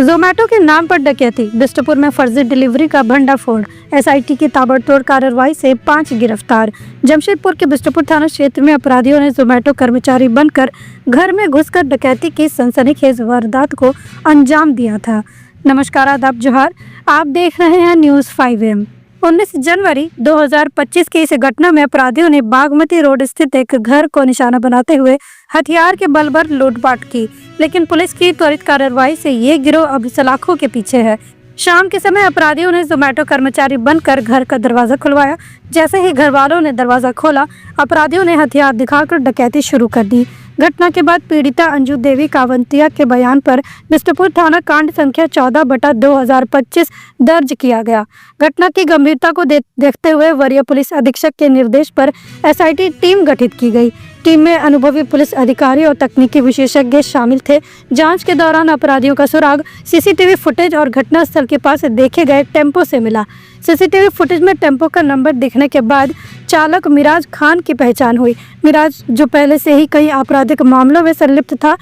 जोमेटो के नाम पर डकैती, बिष्टुपुर में फर्जी डिलीवरी का भंडाफोड़, एसआईटी की ताबड़तोड़ कार्रवाई से 5 गिरफ्तार। जमशेदपुर के बिष्टुपुर थाना क्षेत्र में अपराधियों ने जोमेटो कर्मचारी बनकर घर में घुसकर डकैती की सनसनीखेज वारदात को अंजाम दिया था। नमस्कार, आदाब, जोहार। आप देख रहे हैं न्यूज़ 5M। 19 जनवरी 2025 की इस घटना में अपराधियों ने बागमती रोड स्थित एक घर को निशाना बनाते हुए हथियार के बल पर लूटपाट की, लेकिन पुलिस की त्वरित कार्रवाई से ये गिरोह अभी सलाखों के पीछे है। शाम के समय अपराधियों ने जोमेटो कर्मचारी बनकर घर का दरवाजा खुलवाया। जैसे ही घर वालों ने दरवाजा खोला, अपराधियों ने हथियार दिखाकर डकैती शुरू कर दी। घटना के बाद पीड़िता अंजू देवी कावंतिया के बयान पर बिष्टुपुर थाना कांड संख्या 14/2025 दर्ज किया गया। घटना की गंभीरता को देखते हुए वरीय पुलिस अधीक्षक के निर्देश पर एसआईटी टीम गठित की गई। टीम में अनुभवी पुलिस अधिकारी और तकनीकी विशेषज्ञ शामिल थे। जांच के दौरान अपराधियों का सुराग सीसीटीवी फुटेज और घटनास्थल के पास देखे गए टेम्पो से मिला। सीसीटीवी फुटेज में टेम्पो का नंबर दिखने के बाद चालक मिराज खान की पहचान हुई। मिराज, जो पहले से ही कई आपराधिक मामलों में संलिप्त था,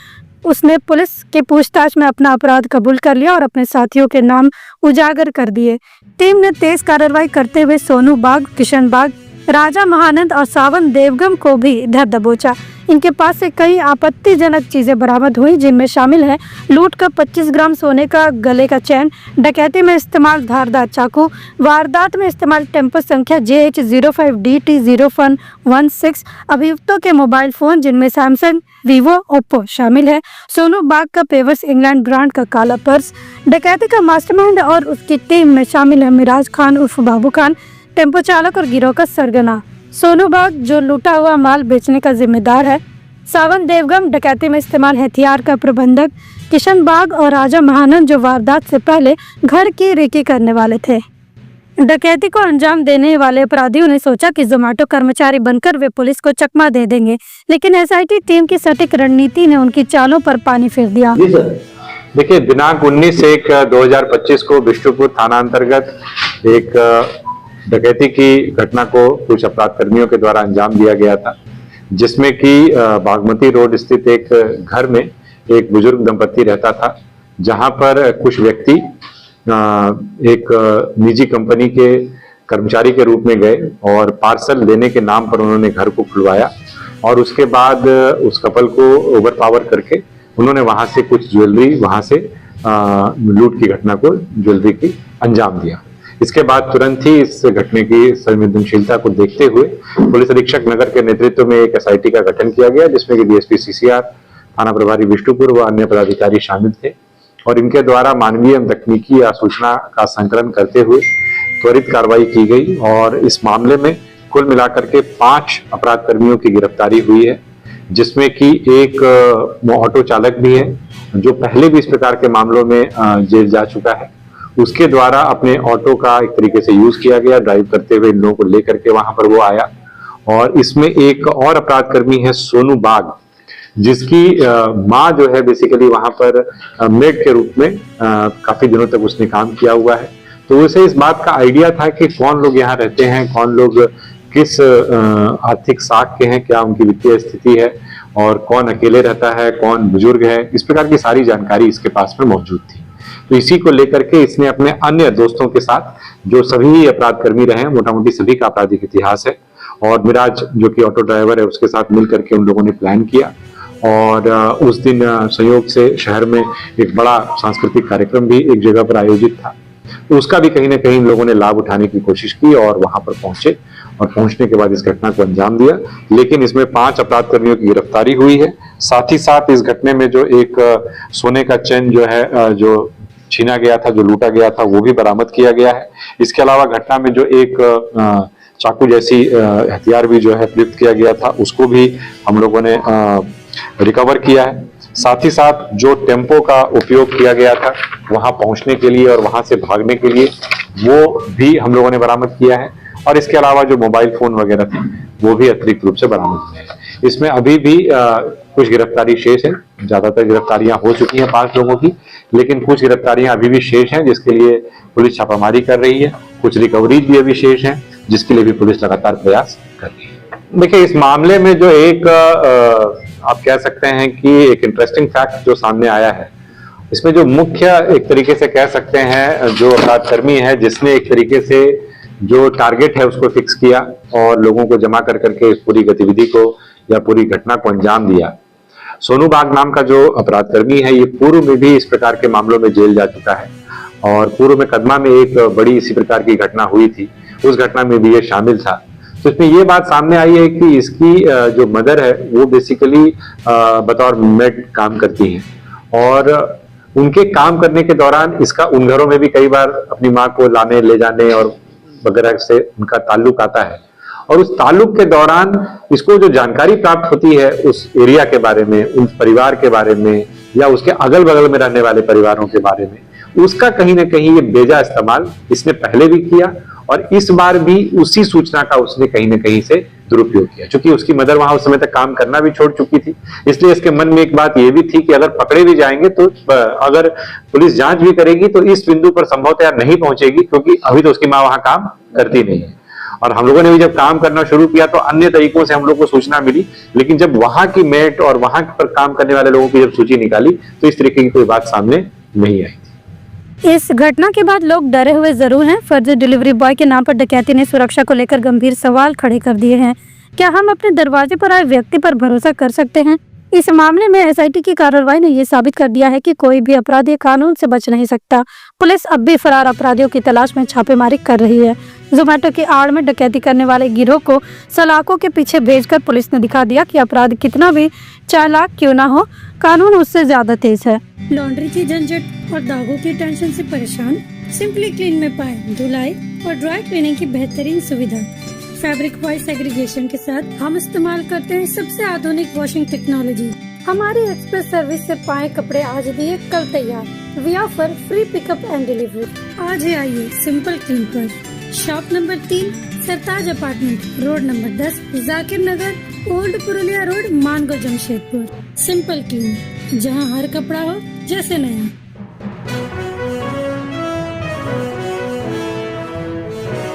उसने पुलिस के पूछताछ में अपना अपराध कबूल कर लिया और अपने साथियों के नाम उजागर कर दिए। टीम ने तेज कार्रवाई करते हुए सोनू बाग, किशन बाग, राजा महानंद और सावन देवगम को भी इधर दबोचा। इनके पास से कई आपत्तिजनक चीजें बरामद हुई, जिनमें शामिल है लूट का 25 ग्राम सोने का गले का चैन, डकैती में इस्तेमाल धारदार चाकू, वारदात में इस्तेमाल टेम्पो संख्या JH05DT0116, अभियुक्तों के मोबाइल फोन जिनमें सैमसंग, वीवो, ओप्पो शामिल है, सोनू बाग का पेवर्स इंग्लैंड ब्रांड का काला पर्स। डकैती का मास्टरमाइंड और उसकी टीम में शामिल है मिराज खान उर्फ बाबू खान, टेम्पो चालक और गिरोह का सरगना, सोनू बाग जो लूटा हुआ माल बेचने का जिम्मेदार है, सावन देवगम डकैती में इस्तेमाल हथियार का प्रबंधक, किशन बाग और राजा महानंद जो वारदात से पहले घर की रेकी करने वाले थे। डकैती को अंजाम देने वाले अपराधियों ने सोचा कि जोमेटो कर्मचारी बनकर वे पुलिस को चकमा दे देंगे, लेकिन एसआईटी टीम की सटीक रणनीति ने उनकी चालों पर पानी फेर दिया। देखिए, दिनांक 19/1/2025 को बिष्टुपुर थाना अंतर्गत एक डकैती की घटना को कुछ अपराध कर्मियों के द्वारा अंजाम दिया गया था, जिसमें कि बागमती रोड स्थित एक घर में एक बुजुर्ग दंपति रहता था, जहां पर कुछ व्यक्ति एक निजी कंपनी के कर्मचारी के रूप में गए और पार्सल देने के नाम पर उन्होंने घर को खुलवाया और उसके बाद उस कपल को ओवरपावर करके उन्होंने वहां से कुछ ज्वेलरी वहां से लूट की घटना को ज्वेलरी की अंजाम दिया। इसके बाद तुरंत ही इस घटने की संवेदनशीलता को देखते हुए पुलिस अधीक्षक नगर के नेतृत्व में एक एसआईटी का गठन किया गया, जिसमें कि डीएसपी सीसीआर, थाना प्रभारी बिष्टुपुर व अन्य पदाधिकारी शामिल थे और इनके द्वारा मानवीय एवं तकनीकी सूचना का संकलन करते हुए त्वरित कार्रवाई की गई और इस मामले में कुल मिलाकर के 5 अपराध कर्मियों की गिरफ्तारी हुई है, जिसमें कि एक ऑटो चालक भी है जो पहले भी इस प्रकार के मामलों में जेल जा चुका है। उसके द्वारा अपने ऑटो का एक तरीके से यूज किया गया, ड्राइव करते हुए इन लोगों को लेकर के वहां पर वो आया। और इसमें एक और अपराध कर्मी है सोनू बाग, जिसकी माँ जो है बेसिकली वहां पर मेड के रूप में काफी दिनों तक उसने काम किया हुआ है। तो उसे इस बात का आइडिया था कि कौन लोग यहाँ रहते हैं, कौन लोग किस आर्थिक साख के हैं, क्या उनकी वित्तीय स्थिति है और कौन अकेले रहता है, कौन बुजुर्ग है, इस प्रकार की सारी जानकारी इसके पास में मौजूद थी। तो इसी को लेकर के इसने अपने अन्य दोस्तों के साथ, जो सभी अपराध कर्मी रहे हैं, मोटा मोटी सभी का आपराधिक इतिहास है, और मिराज जो कि ऑटो ड्राइवर है उसके साथ मिल करके उन लोगों ने प्लान किया और उस दिन संयोग से शहर में एक बड़ा सांस्कृतिक कार्यक्रम भी एक जगह पर आयोजित था। तो उसका भी कहीं ना कहीं इन लोगों ने लाभ उठाने की कोशिश की और वहां पर पहुंचे और पहुंचने के बाद इस घटना को अंजाम दिया। लेकिन इसमें 5 अपराध कर्मियों की गिरफ्तारी हुई है। साथ ही साथ इस घटने में जो एक सोने का चेन जो है जो छीना गया था, जो लूटा गया था, वो भी बरामद किया गया है। इसके अलावा घटना में जो एक चाकू जैसी हथियार भी जो है प्रयुक्त किया गया था, उसको भी हम लोगों ने रिकवर किया है। साथ ही साथ जो टेम्पो का उपयोग किया गया था वहां पहुंचने के लिए और वहां से भागने के लिए, वो भी हम लोगों ने बरामद किया है। और इसके अलावा जो मोबाइल फोन वगैरह थे वो भी अतिरिक्त रूप से बरामद हुए हैं। इसमें अभी भी कुछ गिरफ्तारी शेष है। ज्यादातर गिरफ्तारियां हो चुकी हैं 5 लोगों की, लेकिन कुछ गिरफ्तारियां अभी भी शेष हैं, जिसके लिए पुलिस छापामारी कर रही है। कुछ रिकवरीज भी अभी शेष हैं, जिसके लिए भी पुलिस लगातार प्रयास कर रही है। देखिए, इस मामले में जो एक आप कह सकते हैं कि एक इंटरेस्टिंग फैक्ट जो सामने आया है इसमें जो मुख्य एक तरीके से कह सकते हैं जो अपराधकर्मी है जिसने एक तरीके से जो टारगेट है उसको फिक्स किया और लोगों को जमा कर करके इस पूरी गतिविधि को या पूरी घटना को अंजाम दिया, सोनू बाग नाम का जो अपराधकर्मी है ये पूर्व में भी इस प्रकार के मामलों में जेल जा चुका है और पूर्व में कदमा में एक बड़ी इसी प्रकार की घटना हुई थी, उस घटना में भी ये शामिल था। तो इसमें ये बात सामने आई है कि इसकी जो मदर है वो बेसिकली बतौर मेड काम करती हैं और उनके काम करने के दौरान इसका उन घरों में भी कई बार अपनी माँ को लाने ले जाने और वगैरह से उनका ताल्लुक आता है और उस ताल्लुक के दौरान इसको जो जानकारी प्राप्त होती है उस एरिया के बारे में, उस परिवार के बारे में या उसके अगल बगल में रहने वाले परिवारों के बारे में, उसका कहीं ना कहीं ये बेजा इस्तेमाल इसने पहले भी किया और इस बार भी उसी सूचना का उसने कहीं ना कहीं से दुरुपयोग किया। क्योंकि उसकी मदर वहां उस समय तक काम करना भी छोड़ चुकी थी, इसलिए इसके मन में एक बात ये भी थी कि अगर पकड़े भी जाएंगे तो अगर पुलिस जांच भी करेगी तो इस बिंदु पर संभवतः नहीं पहुंचेगी क्योंकि अभी तो उसकी माँ वहां काम करती नहीं है। और हम लोगों ने भी जब काम करना शुरू किया तो अन्य तरीकों से हम लोग को सूचना मिली, लेकिन जब वहां की मेट और वहां पर काम करने वाले लोगों की जब सूची निकाली तो इस तरीके की कोई बात सामने नहीं आई। इस घटना के बाद लोग डरे हुए जरूर हैं। फर्जी डिलीवरी बॉय के नाम पर डकैती ने सुरक्षा को लेकर गंभीर सवाल खड़े कर दिए हैं। क्या हम अपने दरवाजे पर आए व्यक्ति पर भरोसा कर सकते हैं? इस मामले में एसआईटी की कार्रवाई ने ये साबित कर दिया है कि कोई भी अपराधी कानून से बच नहीं सकता। पुलिस अब भी फरार अपराधियों की तलाश में छापेमारी कर रही है। जोमेटो की आड़ में डकैती करने वाले गिरोह को सलाखों के पीछे भेजकर पुलिस ने दिखा दिया कि अपराध कितना भी चालाक क्यों ना हो, कानून उससे ज्यादा तेज है। लॉन्ड्री की झंझट और दागों की टेंशन से परेशान? सिंपली क्लीन में पाए धुलाई और ड्राई क्लीनिंग की बेहतरीन सुविधा। फैब्रिक वॉइस एग्रीगेशन के साथ हम इस्तेमाल करते हैं सबसे आधुनिक वॉशिंग टेक्नोलॉजी। हमारी एक्सप्रेस सर्विस से पाए कपड़े आज दिए कल तैयार। We offer free pickup and delivery. आज ही आइए सिंपल क्लीन पर। Shop number 3, Sartaj apartment, road number 10, Zakir Nagar, old Purulia road, Mango, Jamshedpur. Simple clean, जहां हर कपड़ा हो जैसे नया।